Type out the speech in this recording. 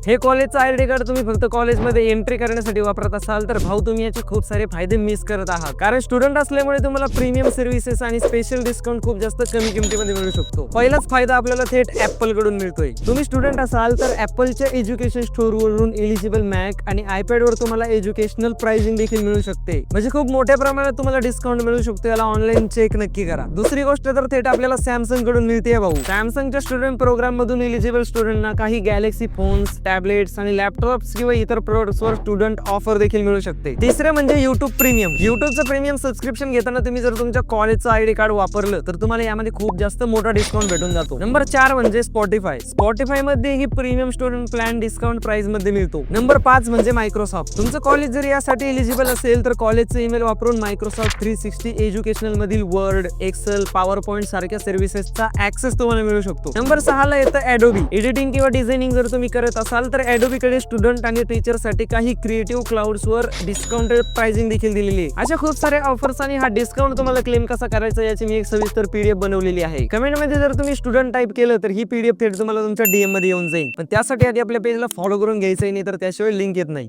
हे कॉलेजचं ID card तुम्ही फक्त कॉलेजमध्ये एंट्री करण्यासाठी वापरत असाल तर भाऊ तुम्ही याचे खूप सारे फायदे मिस करत आहात, कारण स्टुडंट असल्यामुळे तुम्हाला प्रीमियम सर्व्हिसेस आणि स्पेशल डिस्काउंट खूप जास्त कमी किमतीमध्ये मिळू शकतो. पहिलाच फायदा आपल्याला थेट ऍपल कडून मिळतोय. तुम्ही स्टुडंट असाल तर ऍपलच्या एज्युकेशन स्टोर वरून एलिजिबल मॅक आणि आयपॅड वर तुम्हाला एज्युकेशनल प्राइसिंग देखील मिळू शकते. म्हणजे खूप मोठ्या प्रमाणात तुम्हाला डिस्काउंट मिळू शकतो. याला ऑनलाईन चेक नक्की करा. दुसरी गोष्ट तर थेट आपल्याला सॅमसंग कडून मिळते भाऊ. सॅमसंगच्या स्टुडंट प्रोग्राम मधून एलिजिबल स्टुडंटना काही गॅलेक्सी फोन्स, टॅबलेट्स आणि लॅपटॉप्स किंवा इतर प्रोडक्ट्स वर स्टुडंट ऑफर देखील मिळू शकते. तिसरे म्हणजे युट्यूब प्रीमियम. युट्यूबचं प्रीमियम सबस्क्रिप्शन घेताना तुम्ही जर तुमच्या कॉलेजचं आयडी कार्ड वापरलं तर तुम्हाला यामध्ये खूप जास्त मोठा डिस्काउंट भेटून जातो. नंबर 4 म्हणजे स्पॉटीफाय मध्ये ही premium student plan discount price मध्ये मिळतो. नंबर 5 म्हणजे मायक्रोसॉफ्ट. तुमचं कॉलेज जर यासाठी एलिजिबल असेल तर कॉलेजचं ईमेल वापरून मायक्रोसॉफ्ट 360 एज्युकेशनल मधील वर्ड, एक्सेल, पॉवर पॉईंट सारख्या सर्व्हिसेसचा ऍक्सेस तुम्हाला मिळू शकतो. नंबर 6 ला येतं ॲडोबी. एडिटिंग किंवा डिझायनिंग जर तुम्ही करत असाल तर ॲडोबी कडे स्टुडंट आणि टीचर साठी काही क्रिएटिव्ह क्लाउड्स वर डिस्काउंटेड प्राइसिंग देखील दिलेली आहे. अशा खूप सारे ऑफर्स आणि हा डिस्काउंट तुम्हाला क्लेम कसा करायचा याची मी एक सविस्तर पीडीएफ बनवलेली आहे. कमेंट मध्ये जर तुम्ही स्टुडंट टाइप केलं तर ही पीडीएफ थेट तुम्हाला तुमच्या डीएम मध्ये येऊन जाईल. पण त्यासाठी आधी आपल्या पेजला फॉलो करून घ्यायचं नाही तर त्याशिवाय लिंक येत नाही.